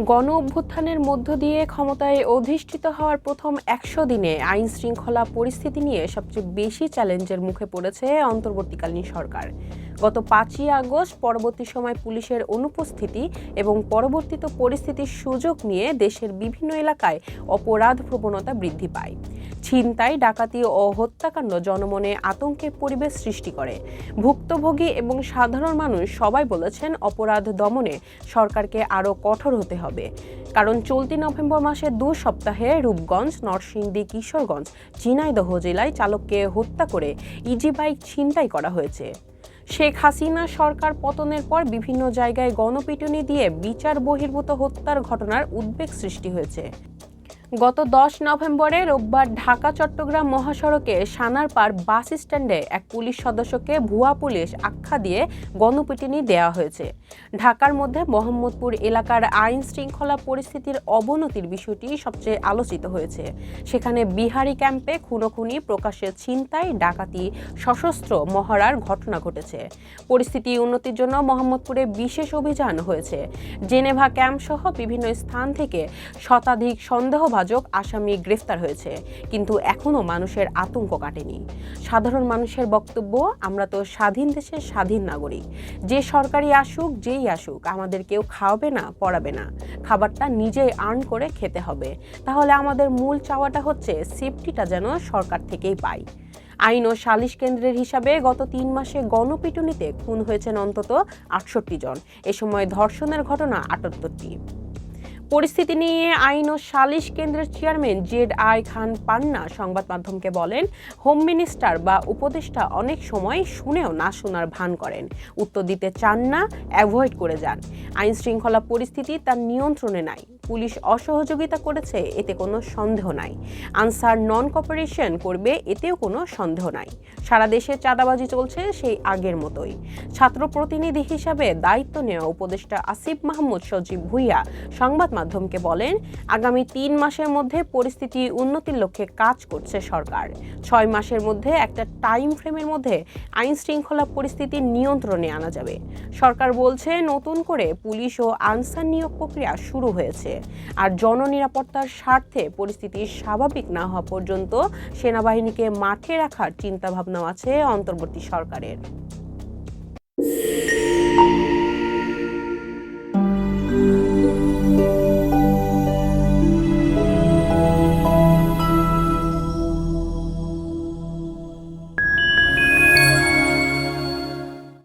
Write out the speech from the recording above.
গণ অভ্যুত্থানের মধ্য দিয়ে ক্ষমতায় অধিষ্ঠিত হওয়ার প্রথম ১০০ দিনে আইন শৃঙ্খলা পরিস্থিতি নিয়ে সবচেয়ে বেশি চ্যালেঞ্জের মুখে পড়েছে অন্তর্বর্তীকালীন সরকার। গত ৫ই আগস্ট পরবর্তী সময় পুলিশের অনুপস্থিতি এবং পরিবর্তিত পরিস্থিতির সুযোগ নিয়ে দেশের বিভিন্ন এলাকায় অপরাধ প্রবণতা বৃদ্ধি পায়। ছিনতাই, ডাকাতি ও হত্যাকাণ্ড জনমনে আতঙ্কের পরিবেশ সৃষ্টি করে। ভুক্তভোগী এবং সাধারণ মানুষ সবাই বলেছেন অপরাধ দমনে সরকারকে আরও কঠোর হতে হবে। কারণ চলতি নভেম্বর মাসের ২ সপ্তাহে রূপগঞ্জ, নরসিংদী, কিশোরগঞ্জ, ঝিনাইদহ জেলায় চালককে হত্যা করে ইজি বাইক ছিনতাই করা হয়েছে। শেখ হাসিনা সরকার পতনের পর বিভিন্ন জায়গায় গণপিটুনি দিয়ে বিচার বহির্ভূত হত্যার ঘটনার উদ্বেগ সৃষ্টি হয়েছে। গত ১০ নভেম্বরে রোববার ঢাকা-চট্টগ্রাম মহাসড়কে সানারপাড় বাস স্ট্যান্ডে এক পুলিশ সদস্যকে ভুয়া পুলিশ আখ্যা দিয়ে গণপিটুনি দেওয়া হয়েছে। ঢাকার মধ্যে মোহাম্মদপুর এলাকার আইন শৃঙ্খলা পরিস্থিতির অবনতির বিষয়টি সবচেয়ে আলোচিত হয়েছে। সেখানে বিহারি ক্যাম্পে খুনোখুনি, প্রকাশ্যে ছিনতাই, ডাকাতি, সশস্ত্র মহড়ার ঘটনা ঘটেছে। পরিস্থিতি উন্নতির জন্য মোহাম্মদপুরে বিশেষ অভিযান হয়েছে। জেনেভা ক্যাম্প সহ বিভিন্ন স্থান থেকে শতাধিক সন্দেহভাজন আসামি গ্রেফতার হয়েছে, কিন্তু এখনো মানুষের আতঙ্ক কাটেনি। সাধারণ মানুষের বক্তব্য, আমরা তো স্বাধীন দেশের স্বাধীন নাগরিক, যে সরকারি আসুক যেই আসুক আমাদের কেউ খাওয়াবে না, পড়াবে না, খাবারটা নিজেই আর্ন করে খেতে হবে। তাহলে আমাদের মূল চাওয়াটা হচ্ছে সেফটিটা যেন সরকার থেকেই পাই। আইন ও সালিশ কেন্দ্রের হিসাবে গত ৩ মাসে গণপিটুনিতে খুন হয়েছেন অন্তত ৬৮ জন। এ সময় ধর্ষণের ঘটনা ৭৮টি। পরিস্থিতি নিয়ে আইন ও সালিশ কেন্দ্রের চেয়ারম্যান জেড.আই খান পান্না সংবাদ মাধ্যমকে বলেন, হোম মিনিস্টার বা উপদেষ্টা অনেক সময় শুনেও না শোনার ভান করেন, উত্তর দিতে চান না, অ্যাভয়েড করে যান। আইন শৃঙ্খলা পরিস্থিতি তার নিয়ন্ত্রণে নাই। পুলিশ অসহযোগিতা করেছে, এতে কোনো সন্দেহ নাই। আনসার নন কপারেশন করবে, এতেও কোনো সন্দেহ নাই। সারা দেশে চাঁদাবাজি চলছে সেই আগের মতোই। ছাত্র প্রতিনিধি হিসাবে দায়িত্ব নেওয়া উপদেষ্টা আসিফ মাহমুদ সজীব ভুইয়া সংবাদ মাধ্যমকে বলেন, আগামী ৩ মাসের মধ্যে পরিস্থিতি উন্নতির লক্ষ্যে কাজ করছে সরকার। ৬ মাসের মধ্যে একটা টাইম ফ্রেমের মধ্যে আইন শৃঙ্খলা পরিস্থিতি নিয়ন্ত্রণে আনা যাবে। সরকার বলছে নতুন করে পুলিশ ও আনসার নিয়োগ প্রক্রিয়া শুরু হয়েছে। আর জননিরাপত্তার স্বার্থে পরিস্থিতি স্বাভাবিক না হওয়া পর্যন্ত সেনাবাহিনীকে মাঠে রাখার চিন্তাভাবনা আছে অন্তর্বর্তী সরকারের।